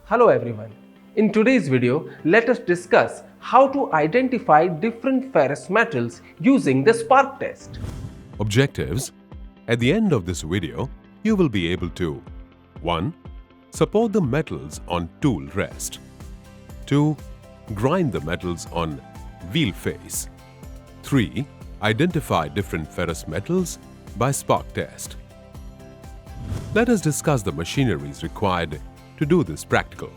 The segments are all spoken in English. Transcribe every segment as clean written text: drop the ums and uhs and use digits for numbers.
Hello everyone. In today's video, let us discuss how to identify different ferrous metals using the spark test. Objectives. At the end of this video, you will be able to 1. Support the metals on tool rest. 2. Grind the metals on wheel face. 3. Identify different ferrous metals by spark test. Let us discuss the machineries required to do this practical.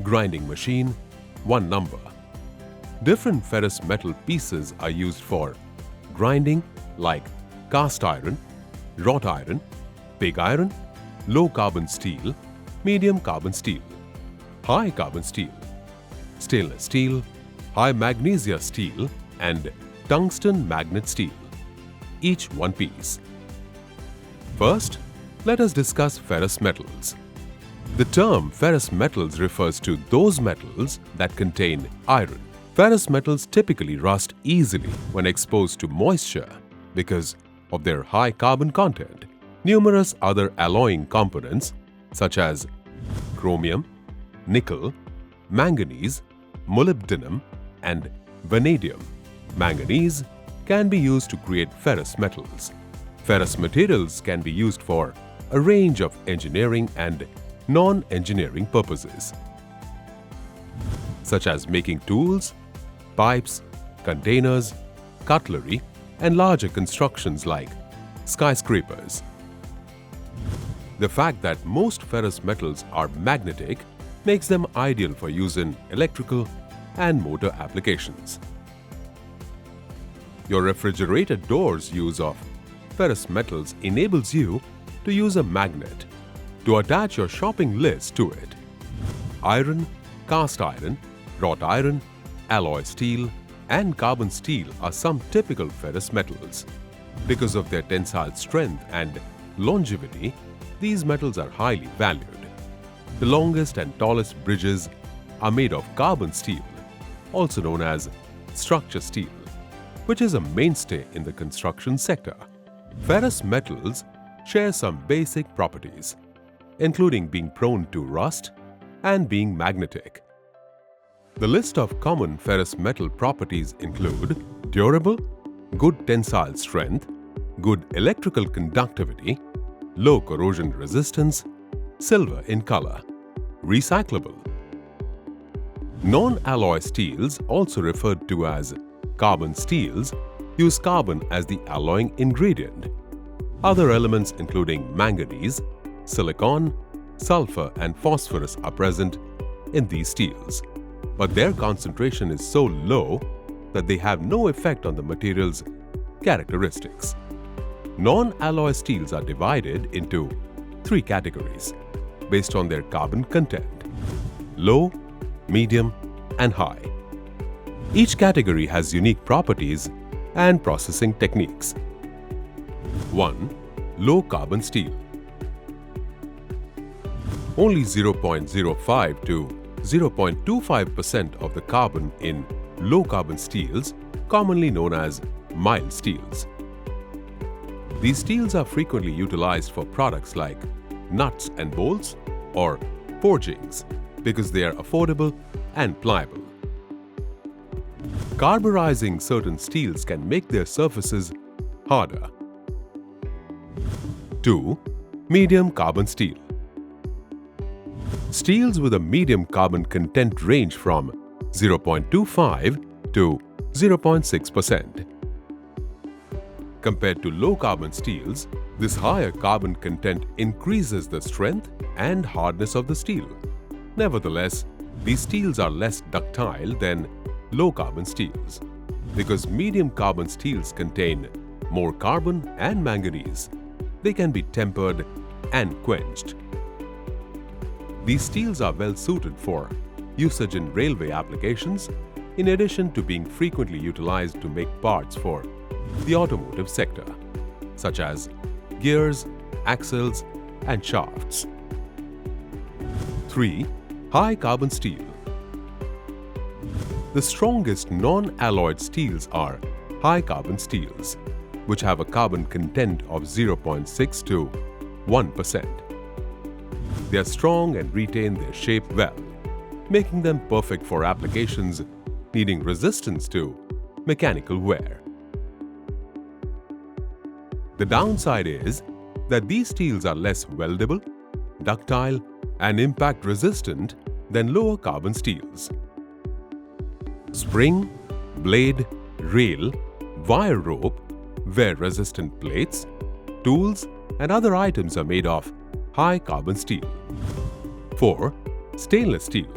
Grinding machine, 1 number. Different ferrous metal pieces are used for grinding like cast iron, wrought iron, pig iron, low carbon steel, medium carbon steel, high carbon steel, stainless steel, high magnesia steel and tungsten magnet steel, each 1 piece. First, let us discuss ferrous metals. The term ferrous metals refers to those metals that contain iron. Ferrous metals typically rust easily when exposed to moisture because of their high carbon content. Numerous other alloying components such as chromium, nickel, manganese, molybdenum, and vanadium. Manganese can be used to create ferrous metals. Ferrous materials can be used for a range of engineering and non-engineering purposes, such as making tools, pipes, containers, cutlery, and larger constructions like skyscrapers. The fact that most ferrous metals are magnetic makes them ideal for use in electrical and motor applications. Your refrigerator door's use of ferrous metals enables you to use a magnet to attach your shopping list to it. Iron, cast iron, wrought iron, alloy steel, and carbon steel are some typical ferrous metals. Because of their tensile strength and longevity, these metals are highly valued. The longest and tallest bridges are made of carbon steel, also known as structure steel, which is a mainstay in the construction sector. Ferrous metals share some basic properties, including being prone to rust and being magnetic. The list of common ferrous metal properties include durable, good tensile strength, good electrical conductivity, low corrosion resistance, silver in color, recyclable. Non-alloy steels, also referred to as carbon steels, use carbon as the alloying ingredient. Other elements including manganese, silicon, sulfur and phosphorus are present in these steels, but their concentration is so low that they have no effect on the material's characteristics. Non-alloy steels are divided into 3 categories based on their carbon content: low, medium, and high. Each category has unique properties and processing techniques. 1. Low carbon steel. Only 0.05 to 0.25% of the carbon in low carbon steels, commonly known as mild steels. These steels are frequently utilized for products like nuts and bolts or forgings because they are affordable and pliable. Carburizing certain steels can make their surfaces harder. 2. Medium carbon steel. Steels with a medium carbon content range from 0.25 to 0.6%. Compared to low carbon steels, this higher carbon content increases the strength and hardness of the steel. Nevertheless, these steels are less ductile than low carbon steels. Because medium carbon steels contain more carbon and manganese, they can be tempered and quenched. These steels are well suited for usage in railway applications, in addition to being frequently utilized to make parts for the automotive sector, such as gears, axles, and shafts. 3. High carbon steel. The strongest non-alloyed steels are high carbon steels, which have a carbon content of 0.6 to 1%. They are strong and retain their shape well, making them perfect for applications needing resistance to mechanical wear. The downside is that these steels are less weldable, ductile, and impact resistant than lower carbon steels. Spring, blade, rail, wire rope, wear-resistant plates, tools, and other items are made of high carbon steel. 4. Stainless steel.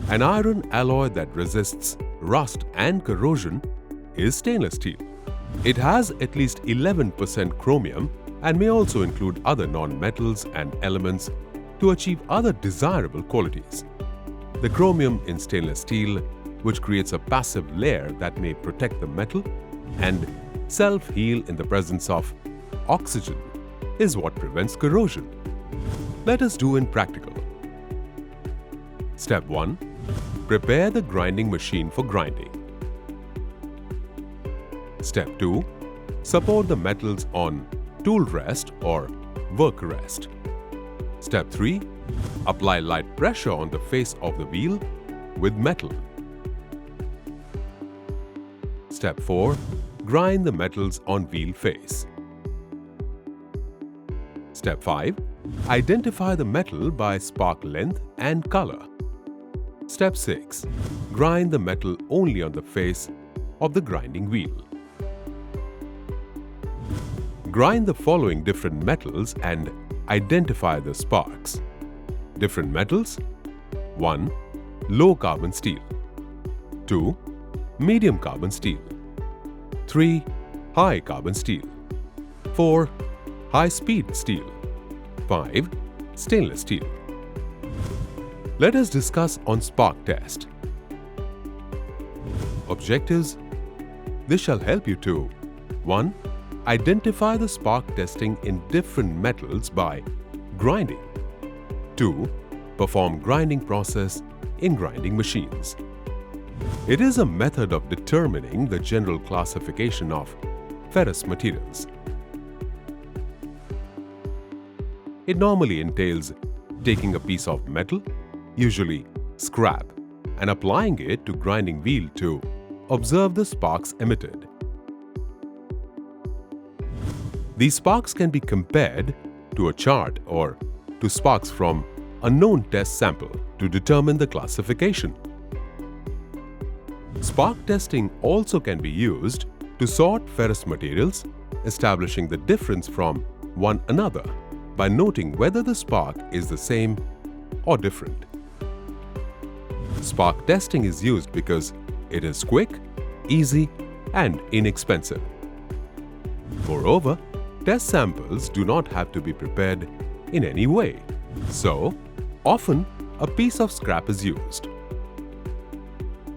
An iron alloy that resists rust and corrosion is stainless steel. It has at least 11% chromium and may also include other non-metals and elements to achieve other desirable qualities. The chromium in stainless steel, which creates a passive layer that may protect the metal and self-heal in the presence of oxygen, is what prevents corrosion. Let us do in practical. Step 1. Prepare the grinding machine for grinding. Step 2. Support the metals on tool rest or work rest. Step 3. Apply light pressure on the face of the wheel with metal. Step 4. Grind the metals on wheel face. Step 5. Identify the metal by spark length and color. Step 6. Grind the metal only on the face of the grinding wheel. Grind the following different metals and identify the sparks. Different metals: 1. Low carbon steel. 2. Medium carbon steel. 3. High carbon steel. 4. High speed steel. 5. Stainless steel. Let us discuss on spark test. Objectives: this shall help you to 1. Identify the spark testing in different metals by grinding. 2. Perform grinding process in grinding machines. It is a method of determining the general classification of ferrous materials. It normally entails taking a piece of metal, usually scrap, and applying it to grinding wheel to observe the sparks emitted. These sparks can be compared to a chart or to sparks from a known test sample to determine the classification. Spark testing also can be used to sort ferrous materials, establishing the difference from one another by noting whether the spark is the same or different. Spark testing is used because it is quick, easy, and inexpensive. Moreover, test samples do not have to be prepared in any way, so often a piece of scrap is used.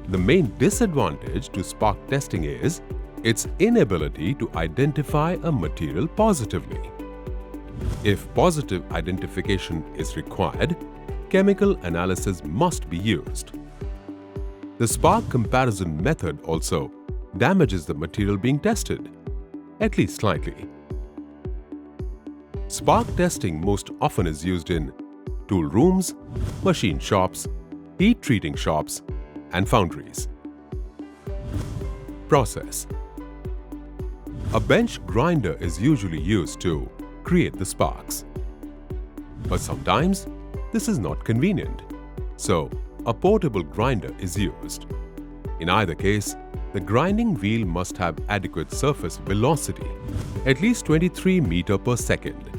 The main disadvantage to spark testing is its inability to identify a material positively. If positive identification is required, chemical analysis must be used. The spark comparison method also damages the material being tested, at least slightly. Spark testing most often is used in tool rooms, machine shops, heat treating shops, and foundries. Process: a bench grinder is usually used to create the sparks. But sometimes this is not convenient, so a portable grinder is used. In either case, the grinding wheel must have adequate surface velocity, at least 23 meters per second,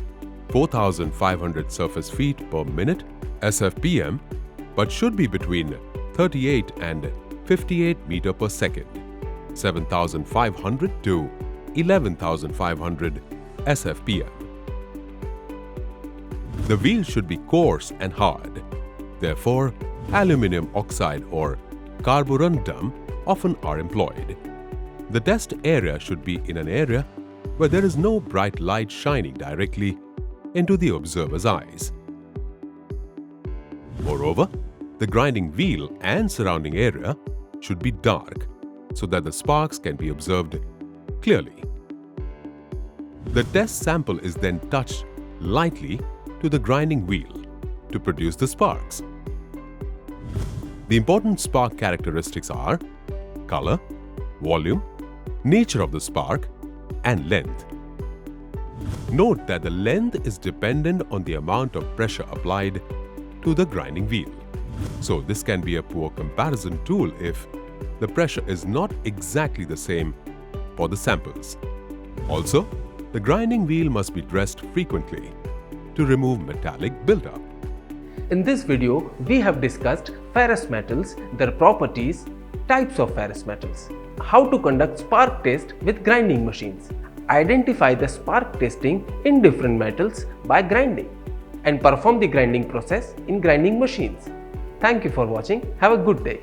4,500 surface feet per minute (SFPM), but should be between 38 and 58 meters per second, 7,500 to 11,500 SFPM. The wheel should be coarse and hard. Therefore, aluminum oxide or carborundum often are employed. The test area should be in an area where there is no bright light shining directly into the observer's eyes. Moreover, the grinding wheel and surrounding area should be dark so that the sparks can be observed clearly. The test sample is then touched lightly to the grinding wheel to produce the sparks. The important spark characteristics are color, volume, nature of the spark, and length. Note that the length is dependent on the amount of pressure applied to the grinding wheel. So this can be a poor comparison tool if the pressure is not exactly the same for the samples. Also, the grinding wheel must be dressed frequently to remove metallic buildup. In this video, we have discussed ferrous metals, their properties, types of ferrous metals, how to conduct spark test with grinding machines, identify the spark testing in different metals by grinding, and perform the grinding process in grinding machines. Thank you for watching. Have a good day.